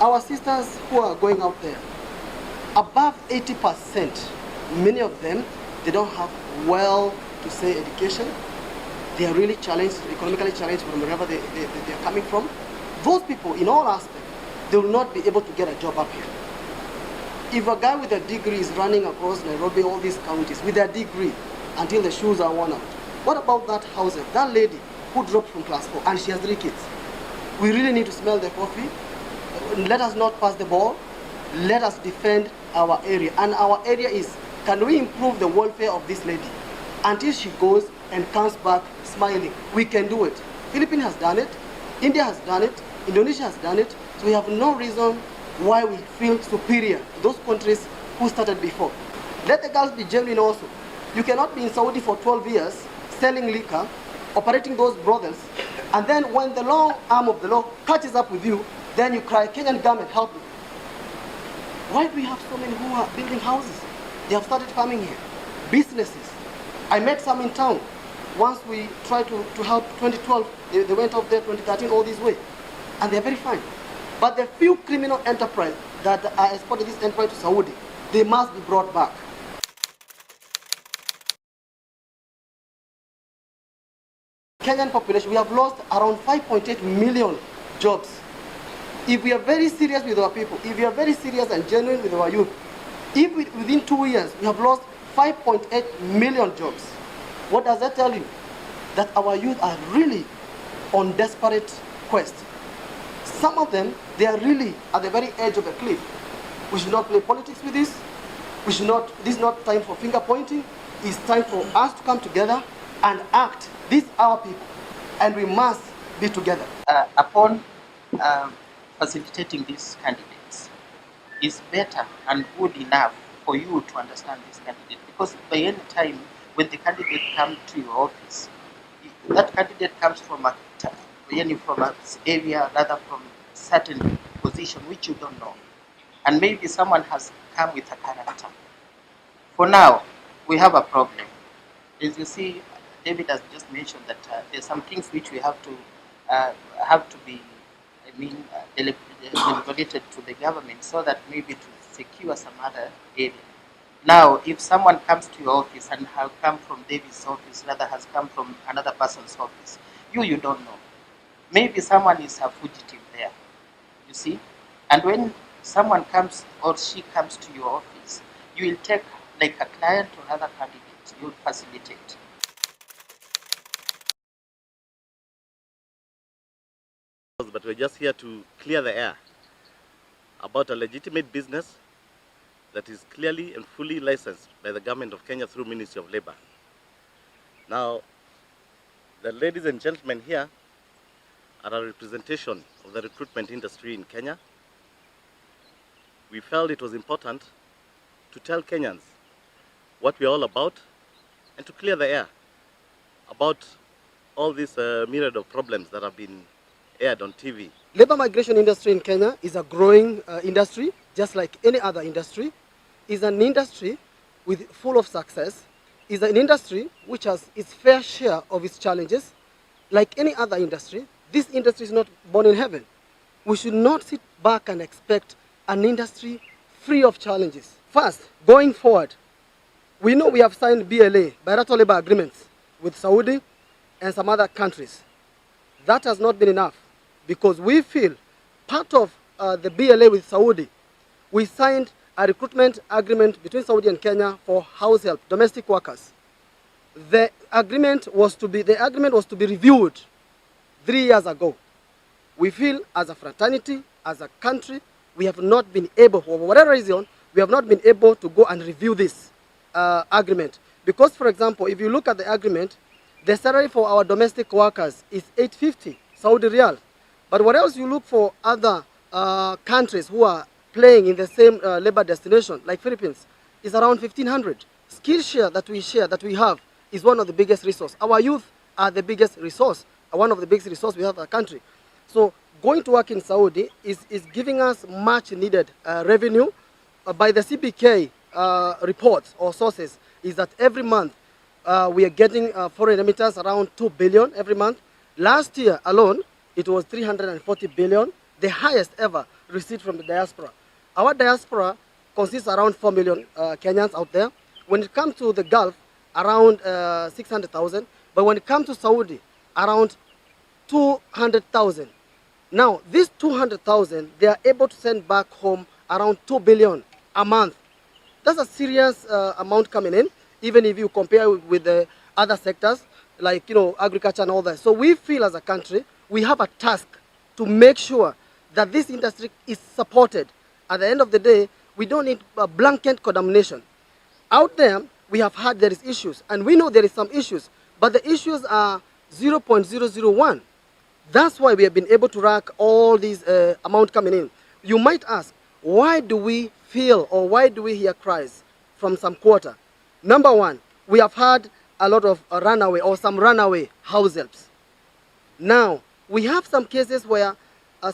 Our sisters who are going out there, above 80%, many of them, they don't have well-to-say education. They are really challenged, economically challenged from wherever they are coming from. Those people, in all aspects, they will not be able to get a job up here. If a guy with a degree is running across Nairobi, all these counties, with a degree, until the shoes are worn out, what about that housewife, that lady who dropped from class 4 and she has 3 kids? We really need to smell the coffee. Let us not pass the ball. Let us defend our area. And our area is, can we improve the welfare of this lady until she goes and comes back smiling? We can do it. Philippines has done it. India has done it. Indonesia has done it. So we have no reason why we feel superior to those countries who started before. Let the girls be genuine also. You cannot be in Saudi for 12 years selling liquor, operating those brothels, and then when the long arm of the law catches up with you, then you cry, Kenyan government, help me. Why do we have so many who are building houses? They have started farming here. Businesses. I met some in town. Once we tried to help 2012, they went up there 2013 all this way. And they're very fine. But the few criminal enterprise that are exported this enterprise to Saudi, they must be brought back. Kenyan population, we have lost around 5.8 million jobs. If we are very serious with our people, if we are very serious and genuine with our youth, if within 2 years we have lost 5.8 million jobs, what does that tell you? That our youth are really on desperate quest. Some of them, they are really at the very edge of a cliff. We should not play politics with this. This is not time for finger pointing. It's time for us to come together and act. These are our people, and we must be together. Upon facilitating these candidates, it's better and good enough for you to understand this candidate, because by any time when the candidate comes to your office, that candidate comes from a area, rather from a certain position which you don't know, and maybe someone has come with a character. For now, we have a problem. As you see, David has just mentioned that there are some things which we have to be, deliberated to the government, so that maybe to secure some other area. Now, if someone comes to your office and has come from David's office, rather has come from another person's office, you don't know. Maybe someone is a fugitive there, you see. And when someone comes or she comes to your office, you will take like a client or another candidate, you will facilitate. But we're just here to clear the air about a legitimate business that is clearly and fully licensed by the government of Kenya through Ministry of Labor. Now, the ladies and gentlemen here are a representation of the recruitment industry in Kenya. We felt it was important to tell Kenyans what we're all about and to clear the air about all these myriad of problems that have been aired on TV. Labor migration industry in Kenya is a growing industry, just like any other industry. It's an industry full of success. It's an industry which has its fair share of its challenges. Like any other industry, this industry is not born in heaven. We should not sit back and expect an industry free of challenges. First, going forward, we know we have signed BLA, bilateral labor agreements, with Saudi and some other countries. That has not been enough, because we feel part of the BLA with Saudi, we signed a recruitment agreement between Saudi and Kenya for house help, domestic workers. The agreement was to be reviewed 3 years ago. We feel as a fraternity, as a country, we have not been able, for whatever reason, we have not been able to go and review this agreement. Because, for example, if you look at the agreement, the salary for our domestic workers is 850 Saudi Riyal. But what else you look for other countries who are playing in the same labor destination, like Philippines, is around 1,500. Skill share that we have is one of the biggest resources. Our youth are the biggest resource, one of the biggest resources we have in the country. So going to work in Saudi is giving us much needed revenue. By the CBK reports or sources, is that every month we are getting foreign remittance around 2 billion every month. Last year alone, it was 340 billion, the highest ever received from the diaspora. Our diaspora consists around 4 million Kenyans out there. When it comes to the Gulf, around 600,000. But when it comes to Saudi, around 200,000. Now, these 200,000, they are able to send back home around 2 billion a month. That's a serious amount coming in, even if you compare with the other sectors, like, agriculture and all that. So we feel as a country, we have a task to make sure that this industry is supported. At the end of the day, we don't need a blanket condemnation. Out there, we have heard there is issues, and we know there is some issues, but the issues are 0.001. That's why we have been able to rack all these amount coming in. You might ask, why do we feel or why do we hear cries from some quarter? Number one, we have had a lot of runaway or some runaway house helps. Now, we have some cases where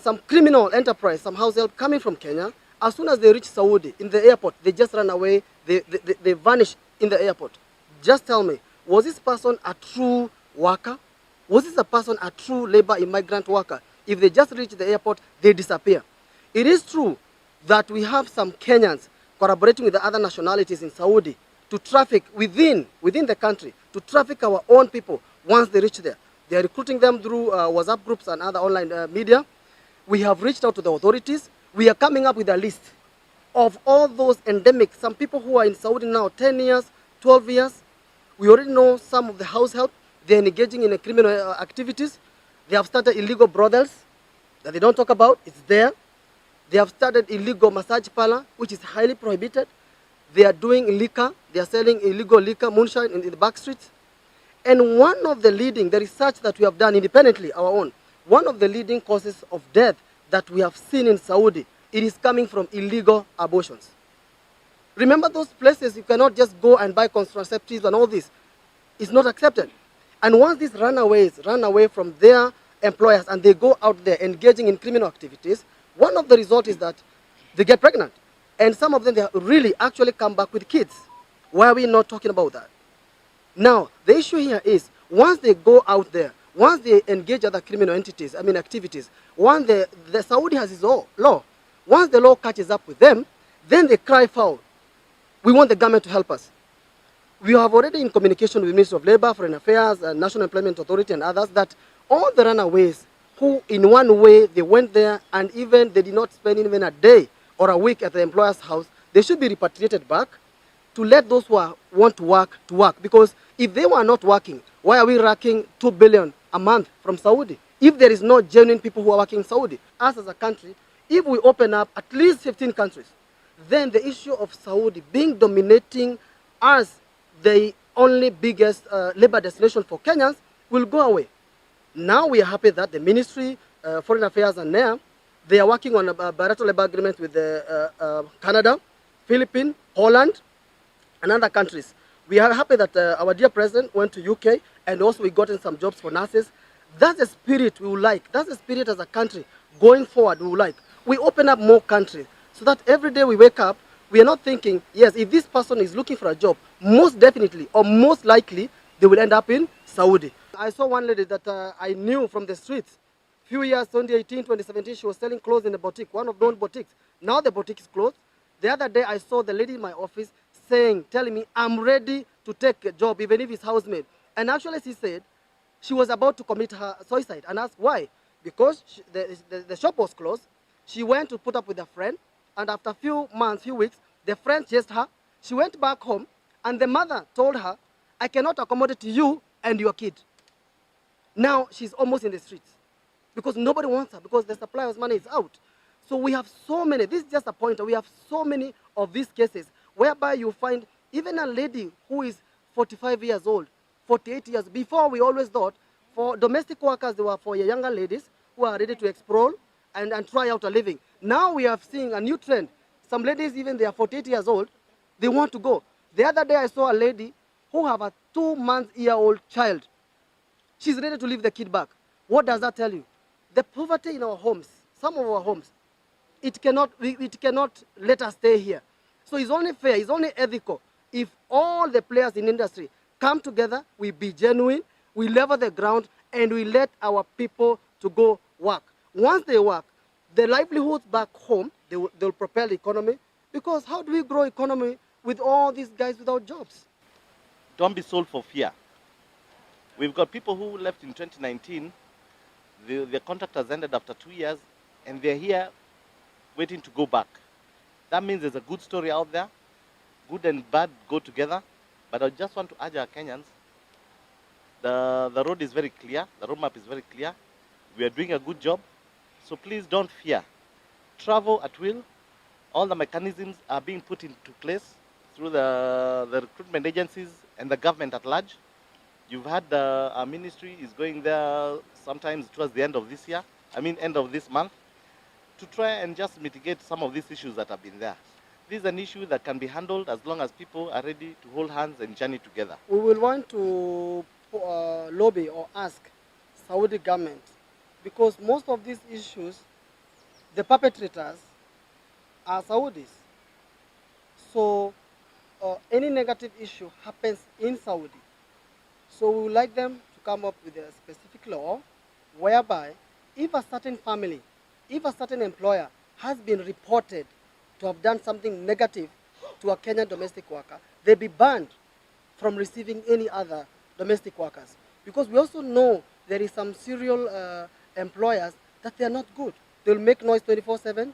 some criminal enterprise, some house help coming from Kenya, as soon as they reach Saudi in the airport, they just run away, they vanish in the airport. Just tell me, was this person a true worker? Was this a person a true labor immigrant worker? If they just reach the airport, they disappear. It is true that we have some Kenyans collaborating with the other nationalities in Saudi to traffic within the country, to traffic our own people once they reach there. They are recruiting them through WhatsApp groups and other online media. We have reached out to the authorities. We are coming up with a list of all those endemic, some people who are in Saudi now 10 years, 12 years. We already know some of the house help. They're engaging in criminal activities. They have started illegal brothels that they don't talk about. It's there. They have started illegal massage parlor, which is highly prohibited. They are doing liquor. They are selling illegal liquor, moonshine in the back streets. And one of the research that we have done independently, our own, one of the leading causes of death that we have seen in Saudi, it is coming from illegal abortions. Remember those places, you cannot just go and buy contraceptives and all this. It's not accepted. And once these runaways run away from their employers and they go out there engaging in criminal activities, one of the results is that they get pregnant. And some of them, they really actually come back with kids. Why are we not talking about that? Now, the issue here is, once they go out there, once they engage other criminal activities, once the Saudi has its own law, once the law catches up with them, then they cry foul. We want the government to help us. We have already in communication with the Ministry of Labor, Foreign Affairs, National Employment Authority and others that all the runaways who in one way they went there and even they did not spend even a day or a week at the employer's house, they should be repatriated back to let those who want to work. Because if they were not working, why are we racking 2 billion a month from Saudi? If there is no genuine people who are working in Saudi, us as a country, if we open up at least 15 countries, then the issue of Saudi being dominating as the only biggest labor destination for Kenyans will go away. Now we are happy that the Ministry, Foreign Affairs and NAIA, they are working on a bilateral labor agreement with Canada, Philippines, Holland, and other countries. We are happy that our dear president went to UK and also we got in some jobs for nurses. That's the spirit we would like. That's the spirit as a country going forward we would like. We open up more countries so that every day we wake up, we are not thinking, yes, if this person is looking for a job, most definitely or most likely they will end up in Saudi. I saw one lady that I knew from the streets. Few years, 2018, 2017, she was selling clothes in a boutique, one of those boutiques. Now the boutique is closed. The other day I saw the lady in my office telling me, I'm ready to take a job, even if it's housemaid. And actually she said she was about to commit her suicide and asked why. Because the shop was closed. She went to put up with a friend, and after a few months, few weeks, the friend chased her. She went back home, and the mother told her, I cannot accommodate you and your kid. Now she's almost in the streets because nobody wants her, because the supply of money is out. So we have so many, this is just a pointer, we have so many of these cases whereby you find even a lady who is 45 years old, 48 years. Before we always thought for domestic workers, they were for younger ladies who are ready to explore and try out a living. Now we are seeing a new trend. Some ladies, even they are 48 years old, they want to go. The other day I saw a lady who have a 2-month-old child. She's ready to leave the kid back. What does that tell you? The poverty in our homes, some of our homes, it cannot let us stay here. So it's only fair, it's only ethical if all the players in industry come together, we be genuine, we level the ground, and we let our people to go work. Once they work, the livelihoods back home, they'll propel the economy. Because how do we grow economy with all these guys without jobs? Don't be sold for fear. We've got people who left in 2019, their contract has ended after 2 years, and they're here waiting to go back. That means there's a good story out there. Good and bad go together. But I just want to urge our Kenyans, the road is very clear, the roadmap is very clear. We are doing a good job, so please don't fear. Travel at will. All the mechanisms are being put into place through the recruitment agencies and the government at large. You've had our ministry is going there sometimes towards the end of this year, end of this month, to try and just mitigate some of these issues that have been there. This is an issue that can be handled as long as people are ready to hold hands and journey together. We will want to lobby or ask Saudi government, because most of these issues, the perpetrators are Saudis. So any negative issue happens in Saudi. So we would like them to come up with a specific law whereby if a certain family, if a certain employer has been reported to have done something negative to a Kenyan domestic worker, they be banned from receiving any other domestic workers. Because we also know there is some serial employers that they are not good. They'll make noise 24/7,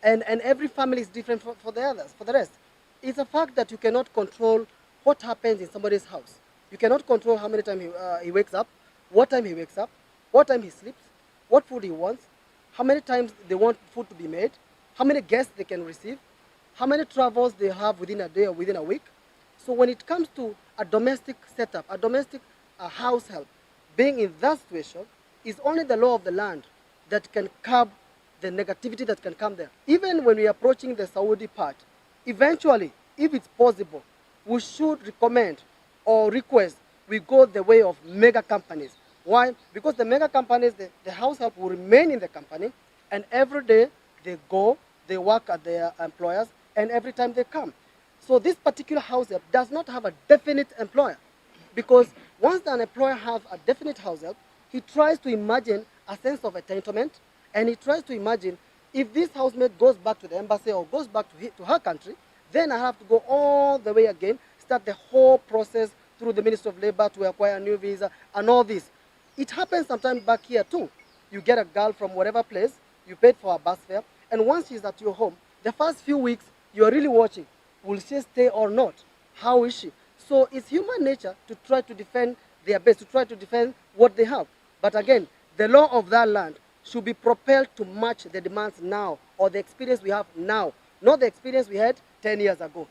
and every family is different for the others, for the rest. It's a fact that you cannot control what happens in somebody's house. You cannot control how many times he wakes up, what time he wakes up, what time he sleeps, what food he wants, how many times they want food to be made, how many guests they can receive, how many travels they have within a day or within a week. So when it comes to a domestic setup, a domestic house help, being in that situation, is only the law of the land that can curb the negativity that can come there. Even when we are approaching the Saudi part, eventually, if it's possible, we should recommend or request we go the way of mega companies. Why? Because the mega companies, the house help will remain in the company, and every day they go, they work at their employers, and every time they come. So this particular house help does not have a definite employer, because once an employer has a definite house help, he tries to imagine a sense of entitlement, and he tries to imagine if this housemate goes back to the embassy or goes back to her country, then I have to go all the way again, start the whole process through the Ministry of Labor to acquire a new visa and all this. It happens sometimes back here too. You get a girl from whatever place, you paid for her bus fare, and once she's at your home, the first few weeks, you're really watching. Will she stay or not? How is she? So it's human nature to try to defend their base, to try to defend what they have. But again, the law of that land should be propelled to match the demands now, or the experience we have now, not the experience we had 10 years ago.